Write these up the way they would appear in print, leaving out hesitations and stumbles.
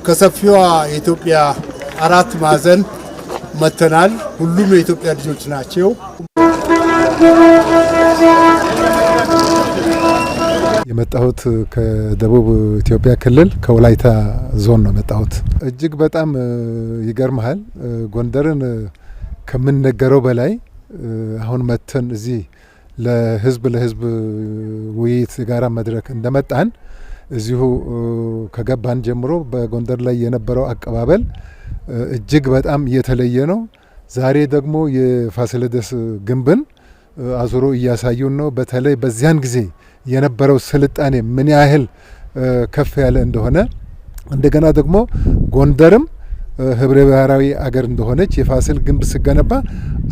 ከሰፊዋ የኢትዮጵያ አራት ማዕዘን መተናል። ሁሉም የኢትዮጵያ ልጆች ናቸው። የመጣሁት ከደቡብ ኢትዮጵያ ክልል ከወላይታ ዞን ነው የመጣሁት። እጅግ በጣም ይገርማል። ጎንደርን ከምንነገረው በላይ አሁን መተን እዚህ ለህዝብ ውይይት የጋራ መድረክ እንደመጣን እዚሁ ከገባን ጀምሮ በጎንደር ላይ የነበረው አቀባበል እጅግ በጣም የተለየ ነው። ዛሬ ደግሞ የፋሲለደስ ግንብን አዙሮ እያሳዩን ነው። በተለይ በዚያን ጊዜ የነበረው ስልጣኔ ምን ያህል ከፍ ያለ እንደሆነ እንደገና ደግሞ ጎንደርም ህብረ ብሔራዊ አገር እንደሆነች የፋሲል ግንብ ሲገነባ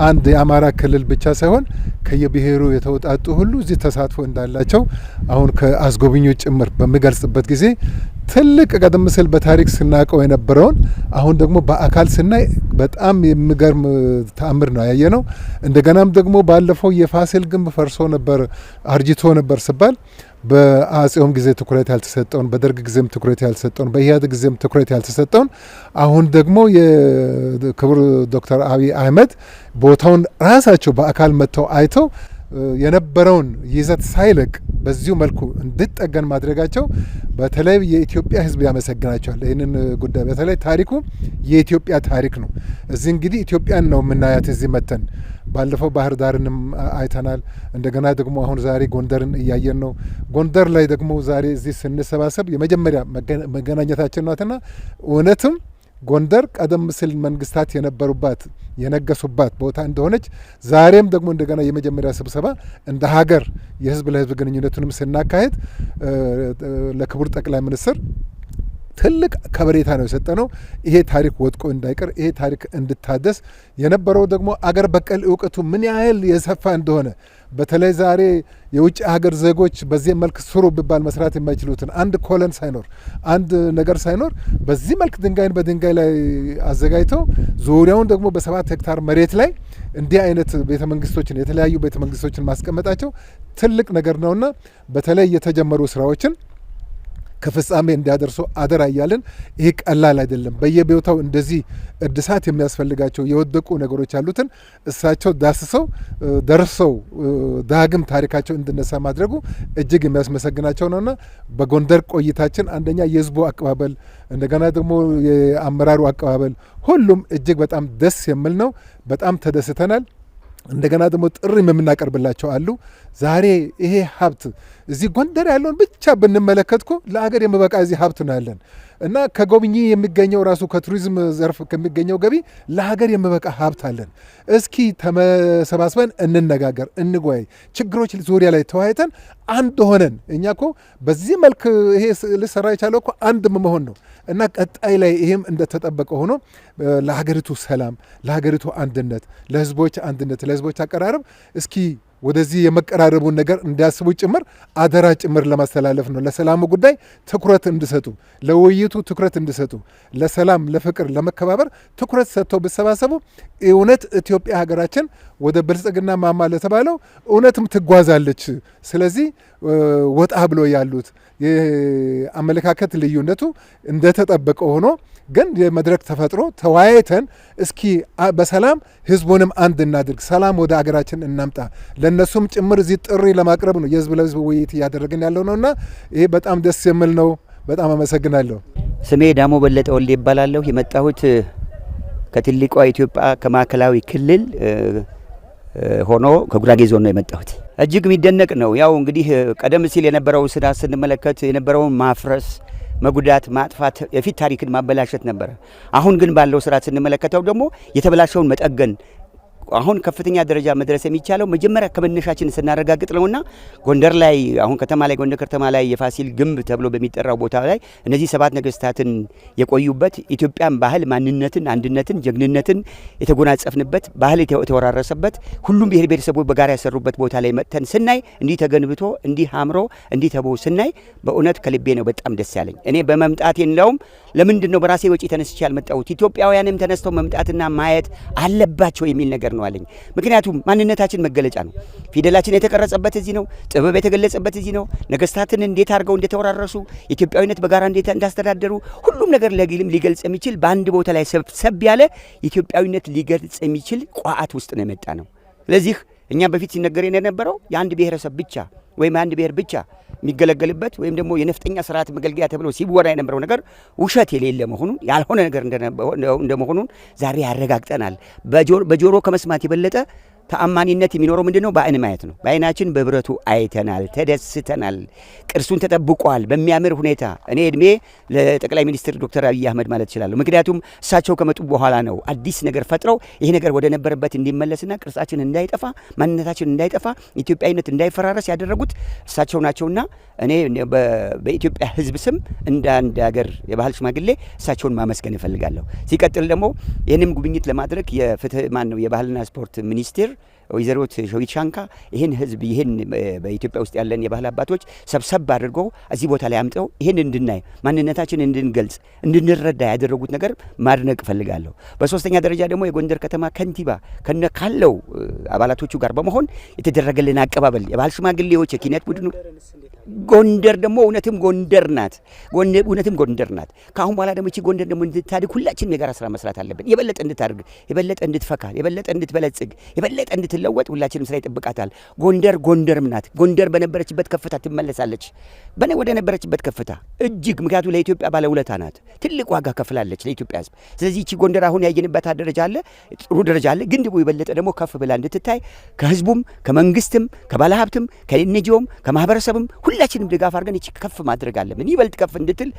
አንድ የአማራ ክልል ብቻ ሳይሆን ከየብሔሩ የተውጣጡ ሁሉ እዚህ ተሳትፎ እንዳላቸው አሁን ከአስጎብኚዎች ጭምር በሚገልጽበት ጊዜ ትልቅ ቀደም ሲል በታሪክ ስናቀው የነበረውን አሁን ደግሞ በአካል ስናይ በጣም የሚገርም ተአምር ነው ያየነው። እንደገናም ደግሞ ባለፈው የፋሲል ግንብ ፈርሶ ነበር አርጅቶ ነበር ሲባል በአጼውም ጊዜ ትኩረት ያልተሰጠውን፣ በደርግ ጊዜም ትኩረት ያልተሰጠውን፣ በኢህአዴግ ጊዜም ትኩረት ያልተሰጠውን አሁን ደግሞ የክቡር ዶክተር አብይ አህመድ ቦታውን ራሳቸው በአካል መጥተው አይተው የነበረውን ይዘት ሳይለቅ በዚሁ መልኩ እንድጠገን ማድረጋቸው በተለይ የኢትዮጵያ ሕዝብ ያመሰግናቸዋል። ይህንን ጉዳይ በተለይ ታሪኩ የኢትዮጵያ ታሪክ ነው። እዚህ እንግዲህ ኢትዮጵያን ነው የምናያት። እዚህ መተን ባለፈው ባህር ዳርንም አይተናል። እንደገና ደግሞ አሁን ዛሬ ጎንደርን እያየን ነው። ጎንደር ላይ ደግሞ ዛሬ እዚህ ስንሰባሰብ የመጀመሪያ መገናኘታችን ናትና እውነትም ጎንደር ቀደም ሲል መንግስታት የነበሩባት የነገሱባት ቦታ እንደሆነች ዛሬም ደግሞ እንደገና የመጀመሪያ ስብሰባ እንደ ሀገር የህዝብ ለህዝብ ግንኙነቱንም ስናካሄድ ለክቡር ጠቅላይ ሚኒስትር ትልቅ ከበሬታ ነው የሰጠነው። ይሄ ታሪክ ወድቆ እንዳይቀር፣ ይሄ ታሪክ እንድታደስ የነበረው ደግሞ አገር በቀል እውቀቱ ምን ያህል የሰፋ እንደሆነ በተለይ ዛሬ የውጭ ሀገር ዜጎች በዚህ መልክ ስሩ ቢባል መስራት የማይችሉትን አንድ ኮለን ሳይኖር አንድ ነገር ሳይኖር በዚህ መልክ ድንጋይን በድንጋይ ላይ አዘጋጅተው ዙሪያውን ደግሞ በ7 ሄክታር መሬት ላይ እንዲህ አይነት ቤተ መንግስቶችን የተለያዩ ቤተ መንግስቶችን ማስቀመጣቸው ትልቅ ነገር ነውና በተለይ የተጀመሩ ስራዎችን ከፍጻሜ እንዲያደርሱ አደራ እያልን ይሄ ቀላል አይደለም። በየቦታው እንደዚህ እድሳት የሚያስፈልጋቸው የወደቁ ነገሮች ያሉትን እሳቸው ዳስሰው ደርሰው ዳግም ታሪካቸው እንድነሳ ማድረጉ እጅግ የሚያስመሰግናቸው ነውና በጎንደር ቆይታችን አንደኛ የህዝቡ አቀባበል እንደገና ደግሞ የአመራሩ አቀባበል ሁሉም እጅግ በጣም ደስ የሚል ነው። በጣም ተደስተናል። እንደገና ደግሞ ጥሪም የምናቀርብላቸው አሉ። ዛሬ ይሄ ሀብት እዚህ ጎንደር ያለውን ብቻ ብንመለከትኩ ለሀገር የሚበቃ እዚህ ሀብት ነው ያለን እና ከጎብኚ የሚገኘው ራሱ ከቱሪዝም ዘርፍ ከሚገኘው ገቢ ለሀገር የሚበቃ ሀብት አለን። እስኪ ተሰባስበን እንነጋገር፣ እንጓይ፣ ችግሮች ዙሪያ ላይ ተወያይተን አንድ ሆነን እኛ እኮ በዚህ መልክ ይሄ ልሰራ የቻለው እኮ አንድ መሆን ነው እና ቀጣይ ላይ ይሄም እንደተጠበቀ ሆኖ ለሀገሪቱ ሰላም፣ ለሀገሪቱ አንድነት፣ ለህዝቦች አንድነት፣ ለህዝቦች አቀራረብ እስኪ ወደዚህ የመቀራረቡን ነገር እንዲያስቡ ጭምር አደራ ጭምር ለማስተላለፍ ነው። ለሰላሙ ጉዳይ ትኩረት እንዲሰጡ፣ ለውይይቱ ትኩረት እንዲሰጡ፣ ለሰላም፣ ለፍቅር፣ ለመከባበር ትኩረት ሰጥተው ቢሰባሰቡ እውነት ኢትዮጵያ ሀገራችን ወደ ብልጽግና ማማ ለተባለው እውነትም ትጓዛለች። ስለዚህ ወጣ ብሎ ያሉት የአመለካከት ልዩነቱ እንደተጠበቀ ሆኖ ግን የመድረክ ተፈጥሮ ተወያይተን እስኪ በሰላም ህዝቡንም አንድ እናድርግ፣ ሰላም ወደ ሀገራችን እናምጣ፣ ለነሱም ጭምር እዚህ ጥሪ ለማቅረብ ነው የህዝብ ለህዝብ ውይይት እያደረግን ያለው ነውና ይሄ በጣም ደስ የሚል ነው። በጣም አመሰግናለሁ። ስሜ ዳሞ በለጠ ወልዴ ይባላለሁ። የመጣሁት ከትልቋ ኢትዮጵያ ከማዕከላዊ ክልል ሆኖ ከጉራጌ ዞን ነው የመጣሁት። እጅግ የሚደነቅ ነው። ያው እንግዲህ ቀደም ሲል የነበረው ስራ ስንመለከት የነበረውን ማፍረስ፣ መጉዳት፣ ማጥፋት፣ የፊት ታሪክን ማበላሸት ነበረ። አሁን ግን ባለው ስርዓት ስንመለከተው ደግሞ የተበላሸውን መጠገን አሁን ከፍተኛ ደረጃ መድረስ የሚቻለው መጀመሪያ ከመነሻችን ስናረጋግጥ ነውና ጎንደር ላይ አሁን ከተማ ላይ ጎንደር ከተማ ላይ የፋሲል ግንብ ተብሎ በሚጠራው ቦታ ላይ እነዚህ 7 ነገስታትን የቆዩበት ኢትዮጵያን ባህል፣ ማንነትን፣ አንድነትን፣ ጀግንነትን የተጎናጸፍንበት ባህል የተወራረሰበት ሁሉም ብሔር ብሔረሰቦች በጋራ ያሰሩበት ቦታ ላይ መጥተን ስናይ እንዲህ ተገንብቶ እንዲህ አምሮ እንዲህ ተቦ ስናይ በእውነት ከልቤ ነው በጣም ደስ ያለኝ። እኔ በመምጣቴ እንደውም ለምንድነው በራሴ ወጪ ተነስቼ ያልመጣሁት? ኢትዮጵያውያንም ተነስተው መምጣትና ማየት አለባቸው የሚል ነገር ነው አለኝ። ምክንያቱም ማንነታችን መገለጫ ነው። ፊደላችን የተቀረጸበት እዚህ ነው። ጥበብ የተገለጸበት እዚህ ነው። ነገስታትን እንዴት አድርገው እንደተወራረሱ፣ ኢትዮጵያዊነት በጋራ እንዴት እንዳስተዳደሩ ሁሉም ነገር ሊገልጽ የሚችል በአንድ ቦታ ላይ ሰብ ያለ ኢትዮጵያዊነት ሊገልጽ የሚችል ቋዓት ውስጥ ነው የመጣ ነው። ስለዚህ እኛ በፊት ሲነገር የነበረው የአንድ ብሔረሰብ ብቻ ወይም አንድ ብሔር ብቻ የሚገለገልበት ወይም ደግሞ የነፍጠኛ ስርዓት መገልገያ ተብሎ ሲወራ የነበረው ነገር ውሸት የሌለ መሆኑን ያልሆነ ነገር እንደመሆኑን ዛሬ ያረጋግጠናል። በጆሮ ከመስማት የበለጠ ተአማኒነት የሚኖረው ምንድነው? በአይን ማየት ነው። በአይናችን በብረቱ አይተናል፣ ተደስተናል። ቅርሱን ተጠብቋል በሚያምር ሁኔታ። እኔ እድሜ ለጠቅላይ ሚኒስትር ዶክተር አብይ አህመድ ማለት እችላለሁ። ምክንያቱም እሳቸው ከመጡ በኋላ ነው አዲስ ነገር ፈጥረው ይሄ ነገር ወደ ነበረበት እንዲመለስና ቅርጻችን እንዳይጠፋ፣ ማንነታችን እንዳይጠፋ፣ ኢትዮጵያዊነት እንዳይፈራረስ ያደረጉት እሳቸው ናቸውና እኔ በኢትዮጵያ ሕዝብ ስም እንደ አንድ ሀገር የባህል ሽማግሌ እሳቸውን ማመስገን እፈልጋለሁ። ሲቀጥል ደግሞ ይህንም ጉብኝት ለማድረግ የባህልና ስፖርት ሚኒስቴር ወይዘሮት ሸዊት ሻንካ ይህን ህዝብ ይህን በኢትዮጵያ ውስጥ ያለን የባህል አባቶች ሰብሰብ አድርገው እዚህ ቦታ ላይ አምጠው ይህን እንድናይ ማንነታችን እንድንገልጽ እንድንረዳ ያደረጉት ነገር ማድነቅ እፈልጋለሁ። በሶስተኛ ደረጃ ደግሞ የጎንደር ከተማ ከንቲባ ካለው አባላቶቹ ጋር በመሆን የተደረገልን አቀባበል የባህል ሽማግሌዎች፣ የኪነት ቡድኑ ጎንደር ደግሞ እውነትም ጎንደር ናት። ከአሁን በኋላ ደግሞ እቺ ጎንደር ደግሞ እንድታድግ ሁላችንም የጋራ ስራ መስራት አለብን። የበለጠ እንድታድግ፣ የበለጠ እንድትፈካ፣ የበለጠ እንድትበለጽግ፣ የበለጠ እንድትለወጥ ሁላችንም ስራ ይጠብቃታል። ጎንደርም ናት። ጎንደር በነበረችበት ከፍታ ትመለሳለች። ወደ ነበረችበት ከፍታ እጅግ ምክንያቱም ለኢትዮጵያ ባለውለታ ናት። ትልቅ ዋጋ ከፍላለች ለኢትዮጵያ ሕዝብ። ስለዚህ እቺ ጎንደር አሁን ያየንበት ደረጃ አለ፣ ጥሩ ደረጃ አለ። ግን ደግሞ የበለጠ ደግሞ ከፍ ብላ እንድትታይ ከህዝቡም፣ ከመንግስትም፣ ከባለሀብትም፣ ከኤንጂኦም፣ ከማህበረሰብም ሁላችንም ድጋፍ አድርገን እቺ ከፍ ማድረግ አለብን። ይበልጥ ከፍ እንድትል፣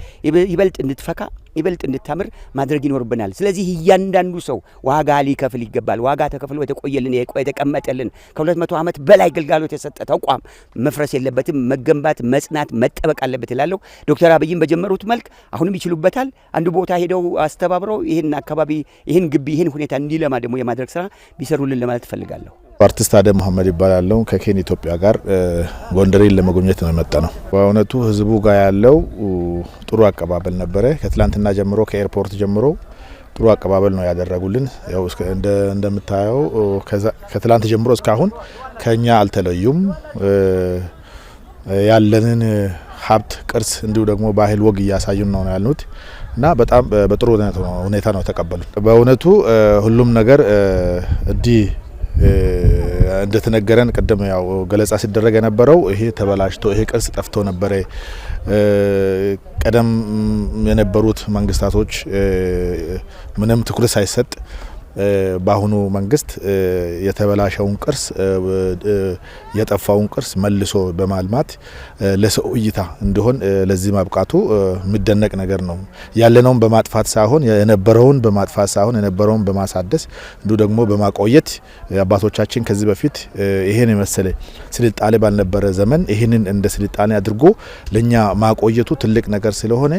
ይበልጥ እንድትፈካ፣ ይበልጥ እንድታምር ማድረግ ይኖርብናል። ስለዚህ እያንዳንዱ ሰው ዋጋ ሊከፍል ይገባል። ዋጋ ተከፍሎ የተቆየልን የተቀመጠልን ከ200 ዓመት በላይ ግልጋሎት የሰጠ ተቋም መፍረስ የለበትም። መገንባት፣ መጽናት፣ መጠበቅ አለበት እላለሁ። ዶክተር አብይም በጀመሩት መልክ አሁንም ይችሉበታል። አንድ ቦታ ሄደው አስተባብረው ይህን አካባቢ፣ ይህን ግቢ፣ ይህን ሁኔታ እንዲለማ ደግሞ የማድረግ ስራ ቢሰሩልን ለማለት እፈልጋለሁ። አርቲስት አደም መሐመድ ይባላል። ከኬን ኢትዮጵያ ጋር ጎንደሬን ለመጎብኘት ነው የመጣ ነው። በእውነቱ ህዝቡ ጋር ያለው ጥሩ አቀባበል ነበረ። ከትላንትና ጀምሮ ከኤርፖርት ጀምሮ ጥሩ አቀባበል ነው ያደረጉልን። ያው እንደምታየው ከትላንት ጀምሮ እስካሁን ከኛ አልተለዩም። ያለንን ሀብት፣ ቅርስ እንዲሁ ደግሞ ባህል፣ ወግ እያሳዩን ነው ያሉት እና በጣም በጥሩ ሁኔታ ነው ተቀበሉት። በእውነቱ ሁሉም ነገር እንዲህ እንደተነገረን ቅድም ያው ገለጻ ሲደረግ የነበረው ይሄ ተበላሽቶ ይሄ ቅርስ ጠፍቶ ነበረ። ቀደም የነበሩት መንግስታቶች ምንም ትኩረት ሳይሰጥ በአሁኑ መንግስት የተበላሸውን ቅርስ የጠፋውን ቅርስ መልሶ በማልማት ለሰው እይታ እንዲሆን ለዚህ ማብቃቱ የሚደነቅ ነገር ነው። ያለነውን በማጥፋት ሳይሆን የነበረውን በማጥፋት ሳይሆን የነበረውን በማሳደስ እንዲሁ ደግሞ በማቆየት አባቶቻችን ከዚህ በፊት ይሄን የመሰለ ስልጣኔ ባልነበረ ዘመን ይሄንን እንደ ስልጣኔ አድርጎ ለኛ ማቆየቱ ትልቅ ነገር ስለሆነ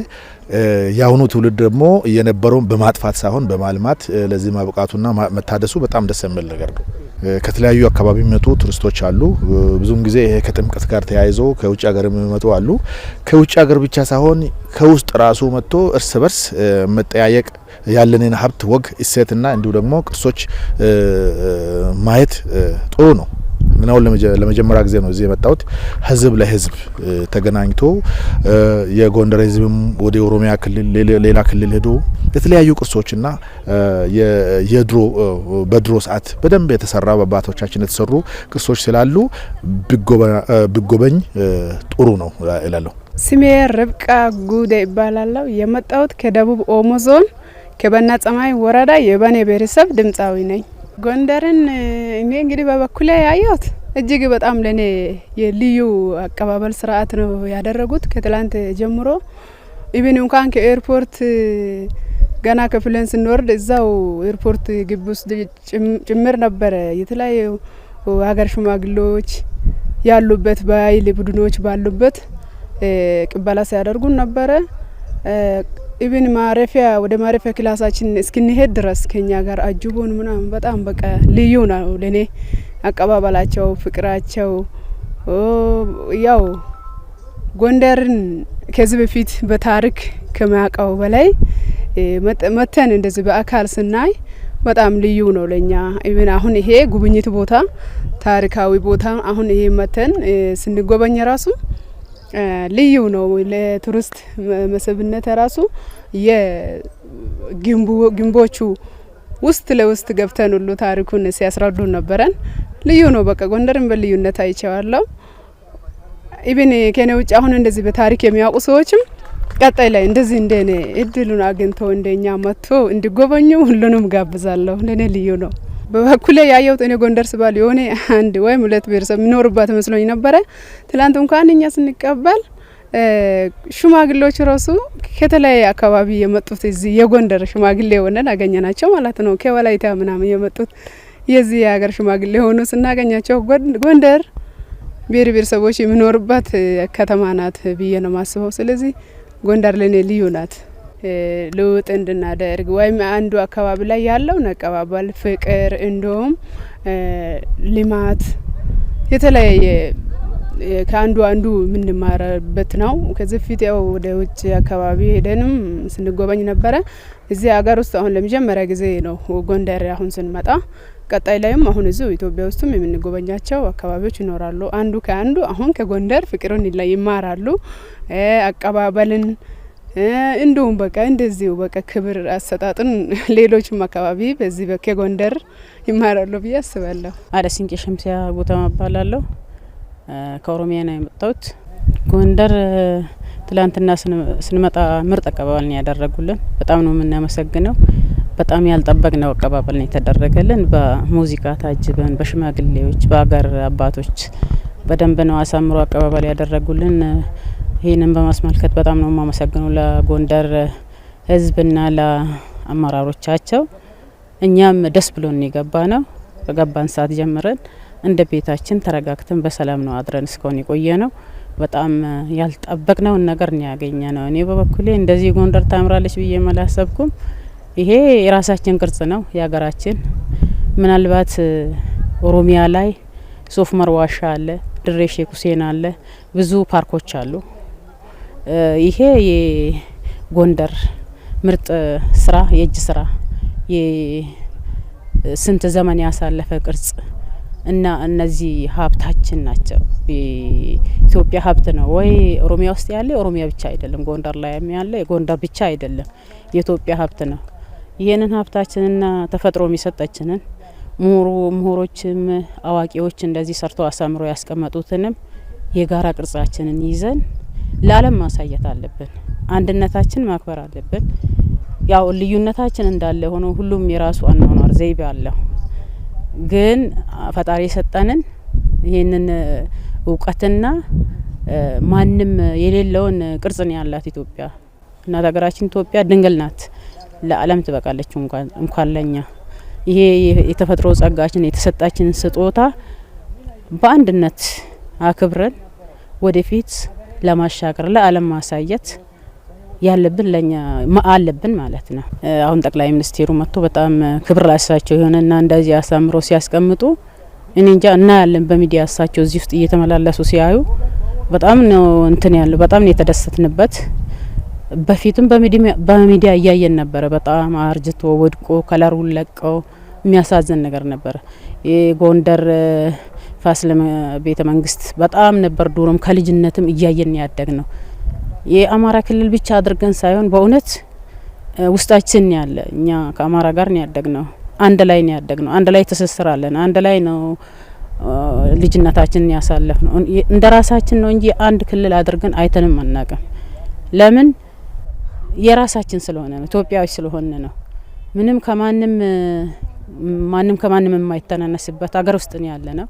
ያውኑ ትውልድ ደግሞ የነበረውን በማጥፋት ሳይሆን በማልማት ለዚህ ማብቃቱና መታደሱ በጣም ደስ የሚል ነገር ነው። ከተለያዩ አካባቢ የሚመጡ ቱሪስቶች አሉ። ብዙም ጊዜ ይሄ ከጥምቀት ጋር ተያይዞ ከውጭ ሀገር የሚመጡ አሉ። ከውጭ ሀገር ብቻ ሳይሆን ከውስጥ ራሱ መጥቶ እርስ በርስ መጠያየቅ ያለንን ሀብት፣ ወግ፣ እሴትና እንዲሁ ደግሞ ቅርሶች ማየት ጥሩ ነው። ምናው ለመጀመሪያ ጊዜ ነው እዚህ የመጣሁት። ህዝብ ለህዝብ ተገናኝቶ የጎንደር ህዝብም ወደ ኦሮሚያ ክልል ሌላ ክልል ሄዶ የተለያዩ ቅርሶችና የድሮ በድሮ ሰዓት በደንብ የተሰራ በአባቶቻችን የተሰሩ ቅርሶች ስላሉ ቢጎበኝ ጥሩ ነው እላለሁ። ስሜ ርብቃ ጉዴ ይባላለሁ። የመጣሁት ከደቡብ ኦሞ ዞን ከበና ጸማይ ወረዳ የባኔ ብሔረሰብ ድምጻዊ ነኝ። ጎንደርን እኔ እንግዲህ በበኩሌ ያየሁት እጅግ በጣም ለኔ የልዩ አቀባበል ስርዓት ነው ያደረጉት። ከትላንት ጀምሮ ኢቭን እንኳን ከኤርፖርት ገና ከፕሌን ስንወርድ እዛው ኤርፖርት ግቢ ውስጥ ጭምር ነበረ የተለያዩ ሀገር ሽማግሌዎች ያሉበት በኃይል ቡድኖች ባሉበት ቅበላ ሲያደርጉን ነበረ። ኢቭን ወደ ማረፊያ ክላሳችን እስክንሄድ ድረስ ከኛ ጋር አጅቦን ምናምን በጣም በቃ ልዩ ነው ለኔ አቀባበላቸው፣ ፍቅራቸው። ያው ጎንደርን ከዚህ በፊት በታሪክ ከማያውቀው በላይ መተን እንደዚህ በአካል ስናይ በጣም ልዩ ነው ለኛ። ኢቭን አሁን ይሄ ጉብኝት ቦታ ታሪካዊ ቦታ አሁን ይሄ መተን ስንጎበኝ ራሱ ልዩ ነው። ለቱሪስት መስህብነት ራሱ የግንቦቹ ውስጥ ለውስጥ ገብተን ሁሉ ታሪኩን ሲያስረዱ ነበረን። ልዩ ነው። በቃ ጎንደርን በልዩነት አይቼዋለሁ። ኢቭን ከኔ ውጭ አሁን እንደዚህ በታሪክ የሚያውቁ ሰዎችም ቀጣይ ላይ እንደዚህ እንደኔ እድሉን አግኝተው እንደኛ መጥቶ እንዲጎበኙ ሁሉንም ጋብዛለሁ። ለኔ ልዩ ነው። በበኩሌ ያየሁት እኔ ጎንደር ስባል የሆነ አንድ ወይም ሁለት ብሔረሰብ የሚኖርባት መስሎኝ ነበረ። ትላንት እንኳን እኛ ስንቀበል ሽማግሌዎች ራሱ ከተለያየ አካባቢ የመጡት እዚህ የጎንደር ሽማግሌ ሆነን አገኘናቸው ማለት ነው። ከወላይታ ምናምን የመጡት የዚህ የሀገር ሽማግሌ ሆኖ ስናገኛቸው ጎንደር ብሔር ብሔረሰቦች የሚኖርባት ከተማ ናት ብዬ ነው ማስበው። ስለዚህ ጎንደር ለኔ ልዩ ናት። ለውጥ እንድናደርግ ወይም አንዱ አካባቢ ላይ ያለው አቀባበል፣ ፍቅር እንዲሁም ልማት የተለያየ ከአንዱ የምንማርበት ነው። ከዚህ ፊት ያው ወደ ውጭ አካባቢ ሄደንም ስንጎበኝ ነበረ። እዚህ ሀገር ውስጥ አሁን ለመጀመሪያ ጊዜ ነው ጎንደር አሁን ስንመጣ። ቀጣይ ላይም አሁን እዚሁ ኢትዮጵያ ውስጥም የምንጎበኛቸው አካባቢዎች ይኖራሉ። አንዱ ከአንዱ አሁን ከጎንደር ፍቅርን ይማራሉ፣ አቀባበልን እንዲሁም በቃ እንደዚሁ በቃ ክብር አሰጣጥን ሌሎችም አካባቢ በዚህ ከጎንደር ይማራሉ ብዬ አስባለሁ። አደሲንቄ ሸምሲያ ጉተማ እባላለሁ። ከኦሮሚያ ነው የመጣሁት። ጎንደር ትላንትና ስንመጣ ምርጥ አቀባበል ነው ያደረጉልን። በጣም ነው የምናመሰግነው። በጣም ያልጠበቅነው አቀባበል ነው የተደረገልን። በሙዚቃ ታጅበን በሽማግሌዎች በአገር አባቶች በደንብ ነው አሳምሮ አቀባበል ያደረጉልን። ይህንን በማስመልከት በጣም ነው የማመሰግነው ለጎንደር ሕዝብና ለአመራሮቻቸው። እኛም ደስ ብሎን የገባ ነው። በገባን ሰዓት ጀምረን እንደ ቤታችን ተረጋግተን በሰላም ነው አድረን እስካሁን የቆየ ነው። በጣም ያልጠበቅነውን ነገር ነው ያገኘ ነው። እኔ በበኩሌ እንደዚህ ጎንደር ታምራለች ብዬ አላሰብኩም። ይሄ የራሳችን ቅርጽ ነው የሀገራችን። ምናልባት ኦሮሚያ ላይ ሶፍ ዑመር ዋሻ አለ፣ ድሬ ሼክ ሁሴን አለ፣ ብዙ ፓርኮች አሉ። ይሄ የጎንደር ምርጥ ስራ የእጅ ስራ የስንት ዘመን ያሳለፈ ቅርጽ እና እነዚህ ሀብታችን ናቸው። ኢትዮጵያ ሀብት ነው ወይ ኦሮሚያ ውስጥ ያለ ኦሮሚያ ብቻ አይደለም፣ ጎንደር ላይ ያለ የጎንደር ብቻ አይደለም፣ የኢትዮጵያ ሀብት ነው። ይህንን ሀብታችንና ተፈጥሮ የሚሰጠችንን ምሁሮችም አዋቂዎች እንደዚህ ሰርተው አሳምሮ ያስቀመጡትንም የጋራ ቅርጻችንን ይዘን ለዓለም ማሳየት አለብን። አንድነታችን ማክበር አለብን። ያው ልዩነታችን እንዳለ ሆኖ ሁሉም የራሱ አኗኗር ዘይቤ አለው። ግን ፈጣሪ የሰጠንን ይህንን እውቀትና ማንም የሌለውን ቅርጽ ነው ያላት ኢትዮጵያ። እናት ሀገራችን ኢትዮጵያ ድንግል ናት፣ ለዓለም ትበቃለች እንኳን ለኛ። ይሄ የተፈጥሮ ጸጋችን የተሰጣችንን ስጦታ በአንድነት አክብረን ወደፊት ለማሻገር ለዓለም ማሳየት ያለብን ለኛ አለብን ማለት ነው። አሁን ጠቅላይ ሚኒስቴሩ መጥቶ በጣም ክብር ላሳቸው የሆነና እንደዚህ አሳምሮ ሲያስቀምጡ እኔ እንጃ እናያለን በሚዲያ እሳቸው እዚህ ውስጥ እየተመላለሱ ሲያዩ በጣም ነው እንትን ያለው፣ በጣም ነው የተደሰትንበት። በፊትም በሚዲያ እያየን ነበረ። በጣም አርጅቶ ወድቆ ከለሩን ለቀው የሚያሳዝን ነገር ነበረ። የጎንደር ፋሲል ቤተ መንግስት በጣም ነበር ዱሮም ከልጅነትም እያየን ያደግ ነው። የአማራ ክልል ብቻ አድርገን ሳይሆን በእውነት ውስጣችን ያለ እኛ ከአማራ ጋር ነው ያደግ ነው። አንድ ላይ ነው ያደግ ነው። አንድ ላይ ተሰስራለን። አንድ ላይ ነው ልጅነታችንን ያሳለፍ ነው። እንደ ራሳችን ነው እንጂ አንድ ክልል አድርገን አይተንም አናቅም። ለምን? የራሳችን ስለሆነ ነው፣ ኢትዮጵያዊ ስለሆነ ነው። ምንም ማንም ከማንም የማይተናነስበት ሀገር ውስጥ ነው ያለ ነው።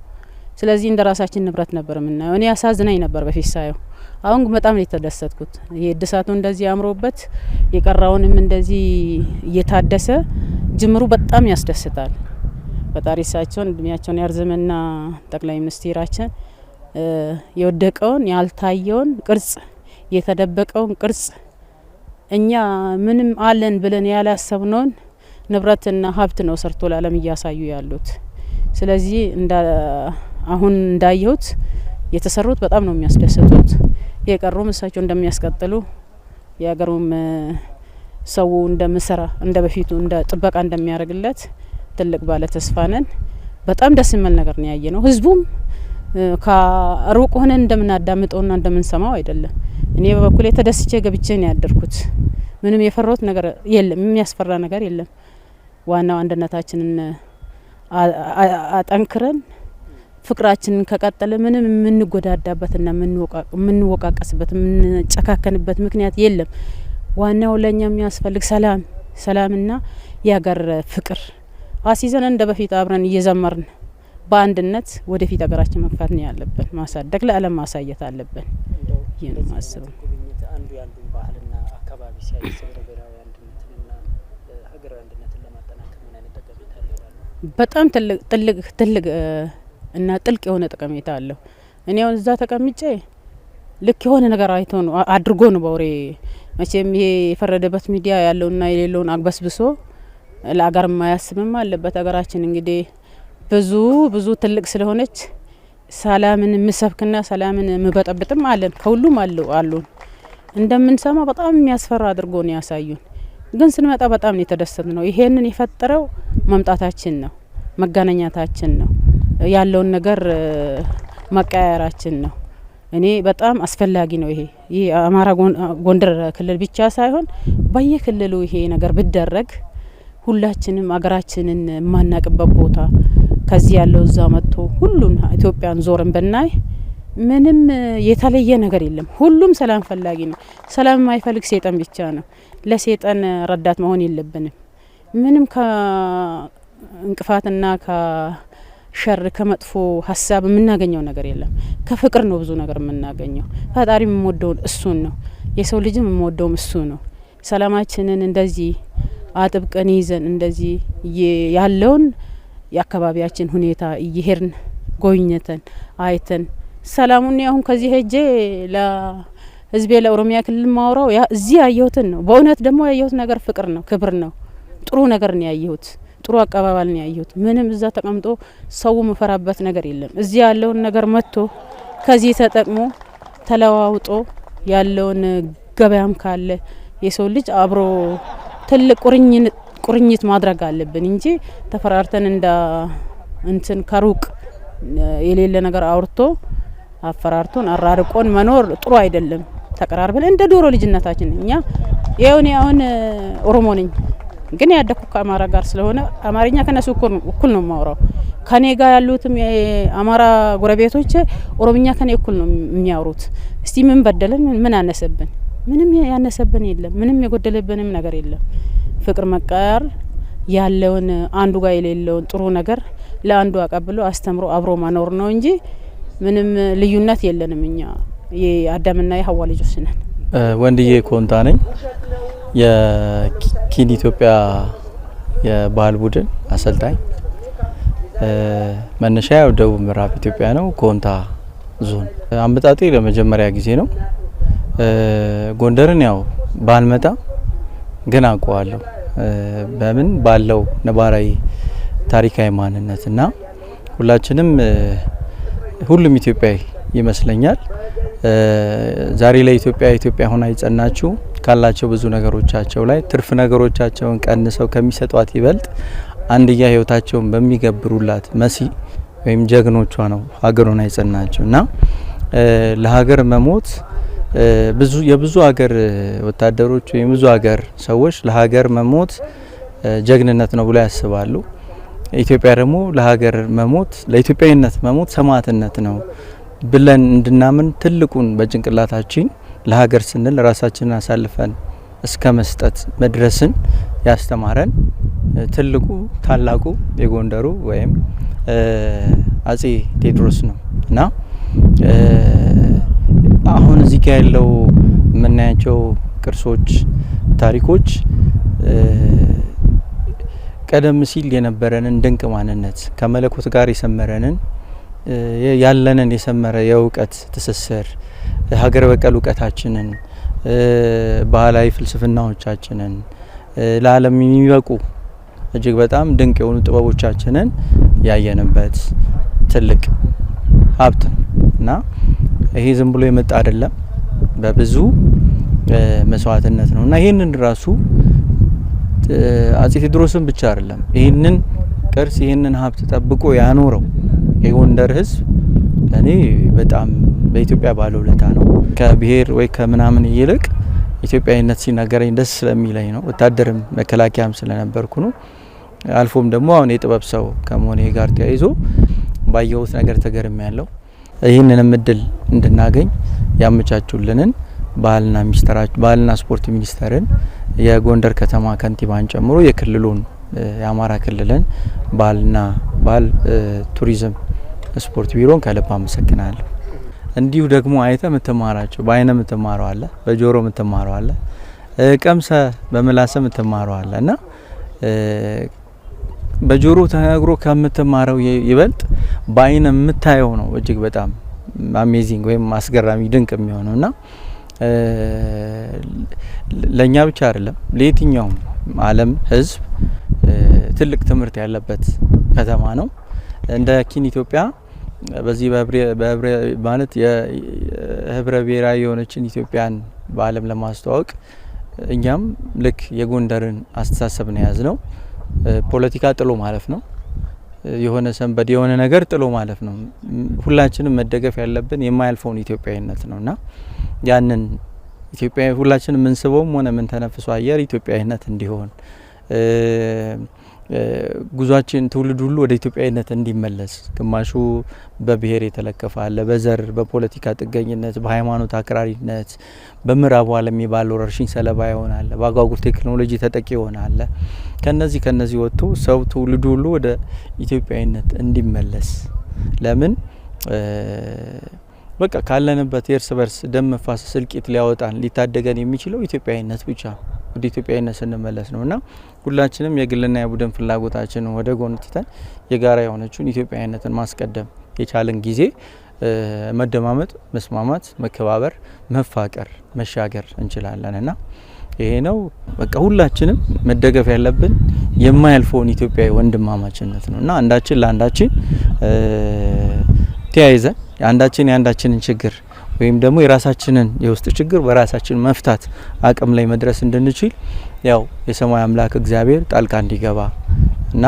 ስለዚህ እንደ ራሳችን ንብረት ነበር የምናየው። እኔ ያሳዝናኝ ነበር በፊት ሳየው። አሁን በጣም ነው የተደሰትኩት። ይሄ እድሳቱ እንደዚህ አምሮበት የቀራውንም እንደዚህ እየታደሰ ጅምሩ በጣም ያስደስታል። ፈጣሪ እሳቸውን እድሜያቸውን ያርዝምና ጠቅላይ ሚኒስቴራችን የወደቀውን ያልታየውን ቅርጽ የተደበቀውን ቅርጽ እኛ ምንም አለን ብለን ያላሰብነውን ንብረትና ሀብት ነው ሰርቶ ለዓለም እያሳዩ ያሉት። ስለዚህ አሁን እንዳየሁት የተሰሩት በጣም ነው የሚያስደስቱት። የቀሩም እሳቸው እንደሚያስቀጥሉ የሀገሩም ሰው እንደምሰራ እንደ በፊቱ እንደ ጥበቃ እንደሚያደርግለት ትልቅ ባለ ተስፋ ነን። በጣም ደስ የሚል ነገር ነው ያየነው። ህዝቡም ከሩቅ ሆነን እንደምናዳምጠውና እንደምንሰማው አይደለም። እኔ በበኩሌ ተደስቼ ገብቼ ነው ያደርኩት። ምንም የፈራሁት ነገር የለም፣ የሚያስፈራ ነገር የለም። ዋናው አንድነታችንን አጠንክረን ፍቅራችንን ከቀጠለ ምንም የምንጎዳዳበትና የምንወቃቀስበት የምንጨካከንበት ምክንያት የለም። ዋናው ለኛ የሚያስፈልግ ሰላምና የሀገር ፍቅር አሲዘን እንደ በፊት አብረን እየዘመርን በአንድነት ወደፊት ሀገራችን መግፋት ነው ያለብን። ማሳደግ ለዓለም ማሳየት አለብን። ይሄን ማስበው አንዱ ያንዱን ባህልና አካባቢ ሲያይሰው ብሔራዊ አንድነትንና ሀገራዊ አንድነትን ለማጠናከር ምን አይነት ጠቀሜታ አለው? በጣም ትልቅ እና ጥልቅ የሆነ ጠቀሜታ አለው። እኔ አሁን እዛ ተቀምጬ ልክ የሆነ ነገር አይቶ ነው አድርጎ ነው በወሬ መቼም ይሄ የፈረደበት ሚዲያ ያለውና የሌለውን አግበስብሶ ለአገር ማያስብም አለበት። ሀገራችን እንግዲህ ብዙ ትልቅ ስለሆነች ሰላምን ምሰብክና ሰላምን ምበጠብጥም አለን ከሁሉም አሉን። እንደምንሰማ በጣም የሚያስፈራ አድርጎ ነው ያሳዩን። ግን ስንመጣ በጣም ነው የተደሰትነው። ይሄንን የፈጠረው መምጣታችን ነው፣ መገናኘታችን ነው፣ ያለውን ነገር መቀያየራችን ነው። እኔ በጣም አስፈላጊ ነው። ይሄ አማራ ጎንደር ክልል ብቻ ሳይሆን በየክልሉ ይሄ ነገር ቢደረግ ሁላችንም አገራችንን ማናቅበት ቦታ ከዚህ ያለው እዛ መጥቶ ሁሉን ኢትዮጵያን ዞርን ብናይ ምንም የተለየ ነገር የለም። ሁሉም ሰላም ፈላጊ ነው። ሰላም የማይፈልግ ሰይጣን ብቻ ነው። ለሰይጣን ረዳት መሆን የለብንም። ምንም ከእንቅፋትና ከሸር ከመጥፎ ሀሳብ የምናገኘው ነገር የለም። ከፍቅር ነው ብዙ ነገር የምናገኘው። ፈጣሪ የምወደውን እሱን ነው። የሰው ልጅም የምወደውም እሱ ነው። ሰላማችንን እንደዚህ አጥብቀን ይዘን እንደዚህ ያለውን የአካባቢያችን ሁኔታ እየሄድን ጎብኝተን አይተን ሰላሙን አሁን ከዚህ ሄጄ ለህዝቤ ለኦሮሚያ ክልል ማውራው እዚህ ያየሁትን ነው። በእውነት ደግሞ ያየሁት ነገር ፍቅር ነው፣ ክብር ነው፣ ጥሩ ነገር ነው ያየሁት፣ ጥሩ አቀባበል ነው ያየሁት። ምንም እዛ ተቀምጦ ሰው መፈራበት ነገር የለም። እዚህ ያለውን ነገር መጥቶ ከዚህ ተጠቅሞ ተለዋውጦ ያለውን ገበያም ካለ የሰው ልጅ አብሮ ትልቅ ቁርኝት ማድረግ አለብን እንጂ ተፈራርተን እንትን ከሩቅ የሌለ ነገር አውርቶ አፈራርቶን አራርቆን መኖር ጥሩ አይደለም። ተቀራርበን እንደ ዶሮ ልጅነታችን እኛ የኔ አሁን ኦሮሞ ነኝ፣ ግን ያደኩ ከአማራ ጋር ስለሆነ አማርኛ ከነሱ እኩል ነው ማውራው። ከኔ ጋር ያሉትም የአማራ ጎረቤቶች ኦሮምኛ ከኔ እኩል ነው የሚያወሩት። እስቲ ምን በደለን? ምን አነሰብን? ምንም ያነሰብን የለም። ምንም የጎደለብንም ነገር የለም። ፍቅር መቃር ያለውን አንዱ ጋር የሌለውን ጥሩ ነገር ለአንዱ አቀብሎ አስተምሮ አብሮ ማኖር ነው እንጂ ምንም ልዩነት የለንም። እኛ የአዳምና የሐዋ ልጆች ነን። ወንድዬ ኮንታ ነኝ። የኪን ኢትዮጵያ የባህል ቡድን አሰልጣኝ። መነሻ ያው ደቡብ ምዕራብ ኢትዮጵያ ነው፣ ኮንታ ዞን። አመጣጤ ለመጀመሪያ ጊዜ ነው። ጎንደርን ያው ባልመጣ ግን አውቀዋለሁ በምን ባለው ነባራዊ ታሪካዊ ማንነትና ሁላችንም ሁሉም ኢትዮጵያዊ ይመስለኛል። ዛሬ ላይ ኢትዮጵያ ሆና ይጸናችሁ ካላቸው ብዙ ነገሮቻቸው ላይ ትርፍ ነገሮቻቸውን ቀንሰው ከሚሰጧት ይበልጥ አንድያ ህይወታቸውን በሚገብሩላት መሲ ወይም ጀግኖቿ ነው ሀገሩን አይጸናችሁ እና ለሀገር መሞት የብዙ ሀገር ወታደሮች ወይም ብዙ ሀገር ሰዎች ለሀገር መሞት ጀግንነት ነው ብለው ያስባሉ። ኢትዮጵያ ደግሞ ለሀገር መሞት ለኢትዮጵያዊነት መሞት ሰማዕትነት ነው ብለን እንድናምን ትልቁን በጭንቅላታችን ለሀገር ስንል ራሳችንን አሳልፈን እስከ መስጠት መድረስን ያስተማረን ትልቁ ታላቁ የጎንደሩ ወይም አጼ ቴዎድሮስ ነው እና አሁን እዚህ ጋር ያለው የምናያቸው ቅርሶች፣ ታሪኮች ቀደም ሲል የነበረንን ድንቅ ማንነት ከመለኮት ጋር የሰመረንን ያለንን የሰመረ የእውቀት ትስስር ሀገር በቀል እውቀታችንን ባህላዊ ፍልስፍናዎቻችንን ለዓለም የሚበቁ እጅግ በጣም ድንቅ የሆኑ ጥበቦቻችንን ያየንበት ትልቅ ሀብት ነው እና ይሄ ዝም ብሎ የመጣ አይደለም፣ በብዙ መስዋዕትነት ነው እና ይህንን ራሱ አጼ ቴዎድሮስን ብቻ አይደለም ይህንን ቅርስ ይህንን ሀብት ጠብቆ ያኖረው የጎንደር ህዝብ ለኔ በጣም በኢትዮጵያ ባለውለታ ነው። ከብሔር ወይ ከምናምን ይልቅ ኢትዮጵያዊነት ሲናገረኝ ደስ ስለሚለኝ ነው። ወታደርም መከላከያም ስለነበርኩ ነው። አልፎም ደግሞ አሁን የጥበብ ሰው ከመሆኔ ጋር ተያይዞ ባየሁት ነገር ተገርም ያለው ይህንንም እድል እንድናገኝ ያመቻቹልንን ባህልና ስፖርት ሚኒስቴርን የጎንደር ከተማ ከንቲባን ጨምሮ የክልሉን የአማራ ክልልን ባህል ቱሪዝም ስፖርት ቢሮን ከልብ አመሰግናለሁ። እንዲሁ ደግሞ አይተ የምትማራቸው በአይነ የምትማረው አለ፣ በጆሮ የምትማረው አለ፣ ቀምሰ በምላስ የምትማረው አለ እና በጆሮ ተነግሮ ከምትማረው ይበልጥ በአይነ የምታየው ነው እጅግ በጣም አሜዚንግ ወይም አስገራሚ ድንቅ የሚሆነውና ለኛ ብቻ አይደለም ለየትኛውም ዓለም ህዝብ ትልቅ ትምህርት ያለበት ከተማ ነው። እንደ ኪን ኢትዮጵያ በዚህ ማለት የህብረ ብሔራዊ የሆነችን ኢትዮጵያን በዓለም ለማስተዋወቅ እኛም ልክ የጎንደርን አስተሳሰብ ነው ያዝነው። ፖለቲካ ጥሎ ማለፍ ነው። የሆነ ሰንበድ የሆነ ነገር ጥሎ ማለፍ ነው። ሁላችንም መደገፍ ያለብን የማያልፈውን ኢትዮጵያዊነት ነውና ያንን ኢትዮጵያ ሁላችንም የምንስበውም ሆነ ምን ተነፍሶ አየር ኢትዮጵያዊነት እንዲሆን ጉዟችን ትውልድ ሁሉ ወደ ኢትዮጵያዊነት እንዲመለስ ግማሹ በብሔር የተለከፈ አለ፣ በዘር በፖለቲካ ጥገኝነት፣ በሃይማኖት አክራሪነት፣ በምዕራቡ ዓለም የባለው ወረርሽኝ ሰለባ ይሆናል፣ በአጓጉር ቴክኖሎጂ ተጠቂ ይሆናል። ከነዚህ ወጥቶ ሰው ትውልድ ሁሉ ወደ ኢትዮጵያዊነት እንዲመለስ ለምን በቃ ካለንበት የእርስ በርስ ደም መፋሰስ እልቂት ሊያወጣን ሊታደገን የሚችለው ኢትዮጵያዊነት ብቻ ወደ ኢትዮጵያዊነት ስንመለስ ነውና ሁላችንም የግልና የቡድን ፍላጎታችንን ወደ ጎን ትተን የጋራ የሆነችውን ኢትዮጵያዊነትን ማስቀደም የቻለን ጊዜ መደማመጥ፣ መስማማት፣ መከባበር፣ መፋቀር፣ መሻገር እንችላለንና ይሄ ነው በቃ ሁላችንም መደገፍ ያለብን የማያልፈውን ኢትዮጵያዊ ወንድማማችነት ነውና አንዳችን ለአንዳችን ተያይዘን የአንዳችንን ችግር ወይም ደግሞ የራሳችንን የውስጥ ችግር በራሳችን መፍታት አቅም ላይ መድረስ እንድንችል ያው የሰማይ አምላክ እግዚአብሔር ጣልቃ እንዲገባ እና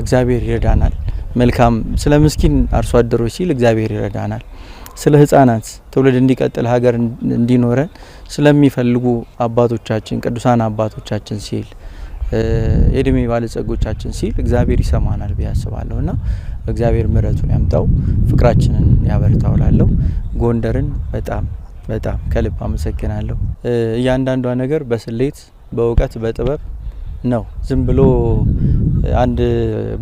እግዚአብሔር ይረዳናል። መልካም ስለ ምስኪን አርሶ አደሮች ሲል እግዚአብሔር ይረዳናል። ስለ ህፃናት ትውልድ እንዲቀጥል ሀገር እንዲኖረን ስለሚፈልጉ አባቶቻችን ቅዱሳን አባቶቻችን ሲል የእድሜ ባለጸጎቻችን ሲል እግዚአብሔር ይሰማናል ብዬ አስባለሁና እግዚአብሔር ምሕረቱን ያምጣው፣ ፍቅራችንን ያበርታው። ላለው ጎንደርን በጣም ከልብ አመሰግናለሁ። እያንዳንዷ ነገር በስሌት በእውቀት በጥበብ ነው። ዝም ብሎ አንድ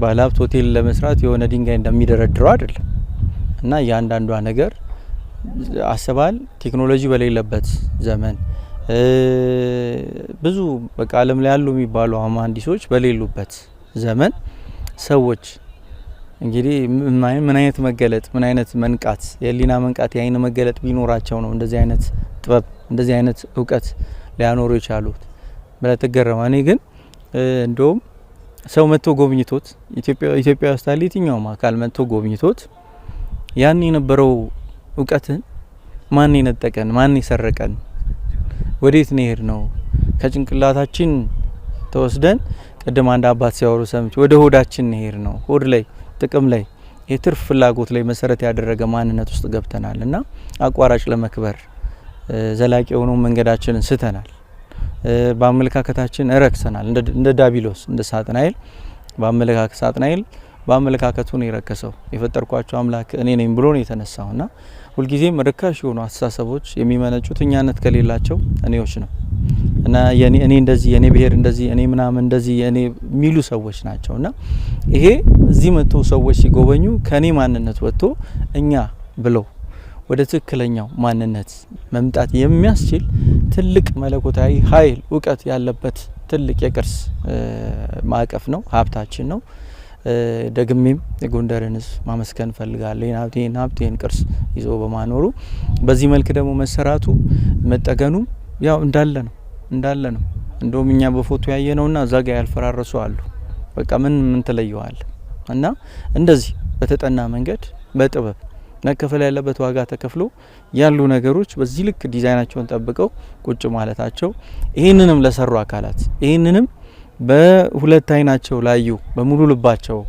ባለሀብት ሆቴል ለመስራት የሆነ ድንጋይ እንደሚደረድረው አይደለም እና እያንዳንዷ ነገር አስባል ቴክኖሎጂ በሌለበት ዘመን ብዙ በቃ ዓለም ላይ ያሉ የሚባሉ መሀንዲሶች በሌሉበት ዘመን ሰዎች እንግዲህ ምን አይነት መገለጥ ምን አይነት መንቃት የህሊና መንቃት የአይን መገለጥ ቢኖራቸው ነው እንደዚህ አይነት ጥበብ እንደዚህ አይነት እውቀት ሊያኖሩ የቻሉት ብለህ ትገረማ። እኔ ግን እንደውም ሰው መጥቶ ጎብኝቶት ኢትዮጵያ ውስጥ ያለ የትኛውም አካል መጥቶ ጎብኝቶት ያን የነበረው እውቀትን ማን የነጠቀን ማን የሰረቀን ወዴት ነሄድ ነው ከጭንቅላታችን ተወስደን ቅድም አንድ አባት ሲያወሩ ሰምቼ ወደ ሆዳችን ነሄድ ነው ሆድ ላይ ጥቅም ላይ የትርፍ ፍላጎት ላይ መሰረት ያደረገ ማንነት ውስጥ ገብተናል እና አቋራጭ ለመክበር ዘላቂ የሆነው መንገዳችንን ስተናል። በአመለካከታችን ረክሰናል። እንደ ዳቢሎስ እንደ ሳጥናኤል በአመለካከቱ ነው የረከሰው። የፈጠርኳቸው አምላክ እኔ ነኝ ብሎ ነው የተነሳውና ሁልጊዜም ርካሽ የሆኑ አስተሳሰቦች የሚመነጩት እኛነት ከሌላቸው እኔዎች ነው እና እኔ እንደዚህ የኔ ብሔር እንደዚህ እኔ ምናምን እንደዚህ እኔ የሚሉ ሰዎች ናቸውና ይሄ እዚህ መጥቶ ሰዎች ሲጎበኙ ከኔ ማንነት ወጥቶ እኛ ብለው ወደ ትክክለኛው ማንነት መምጣት የሚያስችል ትልቅ መለኮታዊ ኃይል እውቀት ያለበት ትልቅ የቅርስ ማዕቀፍ ነው፣ ሀብታችን ነው። ደግሜም የጎንደርን ሕዝብ ማመስገን ፈልጋለሁ። ይህን ሀብቴን ቅርስ ይዞ በማኖሩ በዚህ መልክ ደግሞ መሰራቱ መጠገኑ ያው እንዳለ ነው። እንደውም እኛ በፎቶ ያየነውና እዛ ጋር ያልፈራረሱ አሉ። በቃ ምን ተለየዋል እና እንደዚህ በተጠና መንገድ በጥበብ መከፈል ያለበት ዋጋ ተከፍሎ ያሉ ነገሮች በዚህ ልክ ዲዛይናቸውን ጠብቀው ቁጭ ማለታቸው ይህንንም ለሰሩ አካላት ይህንንም በሁለት አይናቸው ላዩ በሙሉ ልባቸው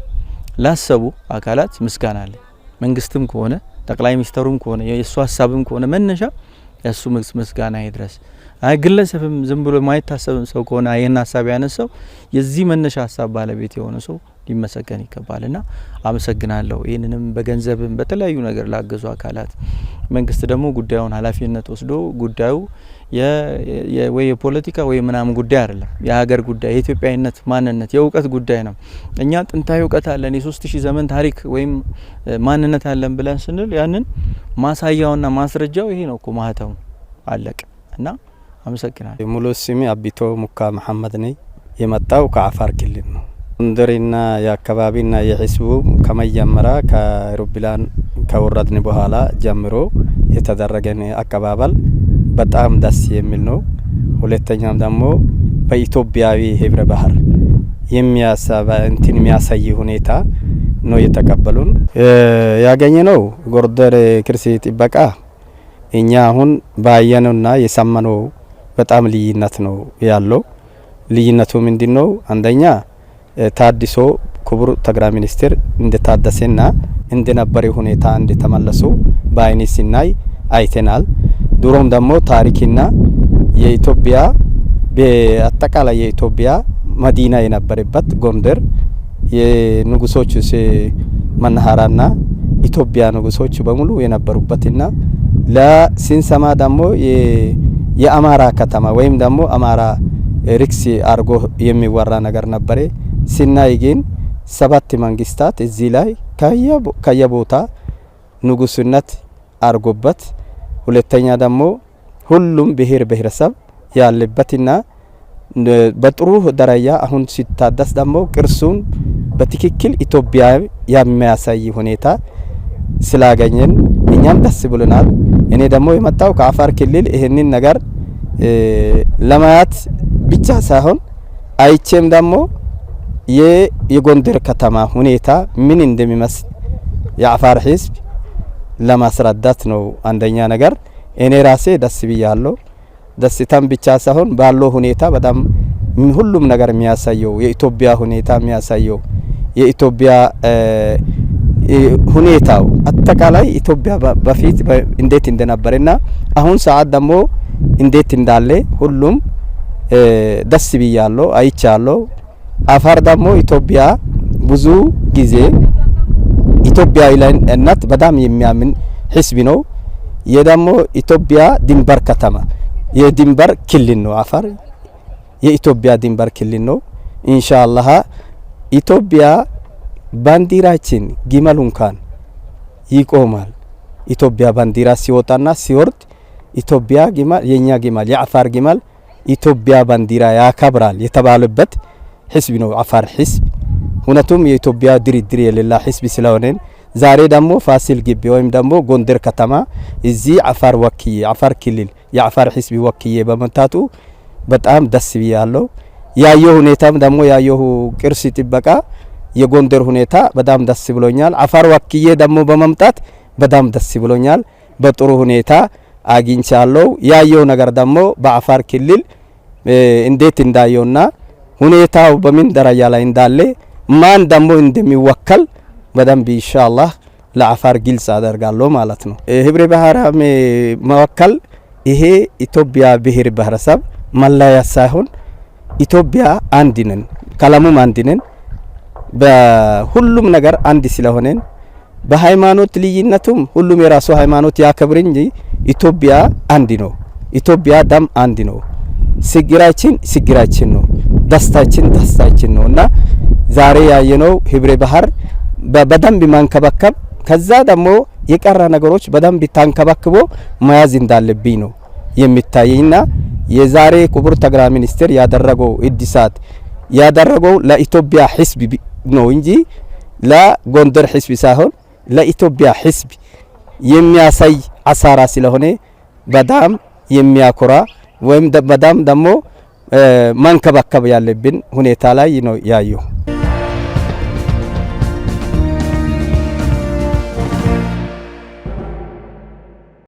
ላሰቡ አካላት ምስጋና አለ። መንግስትም ከሆነ ጠቅላይ ሚኒስተሩም ከሆነ የሱ ሐሳብም ከሆነ መነሻ ያሱ ምስጋና ይድረስ። አይ ግለሰብም ዝም ብሎ ማይታሰብም ሰው ከሆነ አይና ሐሳብ ያነሳው የዚህ መነሻ ሐሳብ ባለቤት የሆነ ሰው ሊመሰገን ይገባልና አመሰግናለሁ። ይህንንም በገንዘብም በተለያዩ ነገር ላገዙ አካላት መንግስት ደግሞ ጉዳዩን ኃላፊነት ወስዶ ጉዳዩ ወይ የፖለቲካ ወይ ምናምን ጉዳይ አይደለም፣ የሀገር ጉዳይ፣ የኢትዮጵያዊነት ማንነት የእውቀት ጉዳይ ነው። እኛ ጥንታዊ እውቀት አለን፣ የ3000 ዘመን ታሪክ ወይም ማንነት አለን ብለን ስንል ያንን ማሳያውና ማስረጃው ይሄ ነው እኮ ማህተሙ አለቀ። እና አመሰግናለሁ። ሙሉ ስሜ አቢቶ ሙካ መሐመድ ነኝ። የመጣው ከአፋር ክልል ነው። ጎንደርና የአካባቢና የህዝቡ ከመጀመሪያ ከአውሮፕላን ከወረድን በኋላ ጀምሮ የተደረገን አቀባበል በጣም ደስ የሚል ነው። ሁለተኛም ደግሞ በኢትዮጵያዊ ህብረ ባህር የሚያሳይ ሁኔታ ነው የተቀበሉን። ያገኘ ነው ጎንደር ቅርስ ጥበቃ እኛ አሁን ባየነውና የሰማነው በጣም ልዩነት ነው ያለው። ልዩነቱ ምንድነው? አንደኛ ታድሶ ክቡር ጠቅላይ ሚኒስትር እንደታደሰና እንደነበረ ሁኔታ እንደተመለሱ በአይኔ ሲናይ አይተናል። ድሮም ደግሞ ታሪክና የኢትዮጵያ በአጠቃላይ የኢትዮጵያ መዲና የነበረበት ጎንደር የንጉሶች መናኸሪያና ኢትዮጵያ ንጉሶች በሙሉ የነበሩበትና ለሲንሰማ ደግሞ የአማራ ከተማ ወይም ደግሞ አማራ ሪክስ አርጎ የሚወራ ነገር ነበረ። ሲናይ ግን 7 መንግስታት እዚህ ላይ ከየቦታ ንጉስነት አርጎበት፣ ሁለተኛ ደግሞ ሁሉም ብሔር ብሔረሰብ ያለበትና በጥሩ ደረጃ አሁን ሲታደስ ደግሞ ቅርሱን በትክክል ኢትዮጵያ የሚያሳይ ሁኔታ ስላገኘን እኛም ደስ ብሎናል። እኔ ደግሞ የመጣው ከአፋር ክልል ይሄንን ነገር ለማየት ብቻ ሳይሆን አይቼም ደግሞ የጎንደር ከተማ ሁኔታ ምን እንደሚመስል የአፋር ህዝብ ለማስረዳት ነው። አንደኛ ነገር እኔ ራሴ ደስ ብያለሁ። ደስታም ብቻ ሳይሆን ባለው ሁኔታ በጣም ሁሉም ነገር የሚያሳየው የኢትዮጵያ ሁኔታ የሚያሳየው የኢትዮጵያ ሁኔታው አጠቃላይ ኢትዮጵያ በፊት እንዴት እንደነበረና አሁን ሰዓት ደግሞ እንዴት እንዳለ ሁሉም ደስ ብያለሁ፣ አይቻለሁ። አፋር ደግሞ ኢትዮጵያ ብዙ ጊዜ ኢትዮጵያዊነት በጣም የሚያምን ህዝብ ነው። የደሞ ኢትዮጵያ ድንበር ከተማ የድንበር ክልል ነው። አፋር የኢትዮጵያ ድንበር ክልል ነው። ኢንሻአላህ ኢትዮጵያ ባንዲራችን ግመል እንኳን ይቆማል። ኢትዮጵያ ባንዲራ ሲወጣና ሲወርድ ኢትዮጵያ ግመል የኛ ግመል የአፋር ግመል ኢትዮጵያ ባንዲራ ያከብራል የተባለበት ህዝብ ነው አፋር ህዝብ። ሁነቱም የኢትዮጵያ ድርድር የሌላ ህዝብ ስለሆነ ዛሬ ደግሞ ፋሲል ግቢ ወይም ደግሞ ጎንደር ከተማ እዚህ አፋር ወክዬ አፋር ክልል የአፋር ህዝብ ወክዬ በመምጣቱ በጣም ደስ ብያለሁ። ያየው ሁኔታም ደግሞ ያየው ቅርስ ጥበቃ የጎንደር ሁኔታ በጣም ደስ ብሎኛል። አፋር ወክዬ ደግሞ በመምጣት በጣም ደስ ብሎኛል። በጥሩ ሁኔታ አግኝቻለሁ። ያየው ነገር ደግሞ በአፋር ክልል እንዴት እንዳየውና ሁኔታው በምን ደረጃ ላይ እንዳለ ማን ደግሞ እንደሚወከል በደንብ ኢንሻአላህ ለአፋር ግልጽ አደርጋለሁ ማለት ነው። ህብረ ባህራ መወከል ይሄ ኢትዮጵያ ብሔር ብሔረሰብ መለያ ሳይሆን ኢትዮጵያ አንድ ነን፣ ከለሙም አንድ ነን፣ በሁሉም ነገር አንድ ስለሆነን በሃይማኖት ልዩነቱም ሁሉም የራሱ ሃይማኖት ያከብር እንጂ ኢትዮጵያ አንድ ነው። ኢትዮጵያ ደም አንድ ነው። ችግራችን ነው፣ ደስታችን ነው። እና ዛሬ ያየነው ህብረ ባህር በደንብ ማንከባከብ ከዛ ደግሞ የቀራ ነገሮች በደንብ ታንከባክቦ መያዝ እንዳለብኝ ነው የሚታየኝና የዛሬ ክቡር ጠቅላይ ሚኒስትር ያደረገው እድሳት ያደረገው ለኢትዮጵያ ህዝብ ነው እንጂ ለጎንደር ህዝብ ሳይሆን ለኢትዮጵያ ህዝብ የሚያሳይ አሳራ ስለሆነ በጣም የሚያኮራ ወይም በጣም ደግሞ ማንከባከብ ያለብን ሁኔታ ላይ ነው ያየው።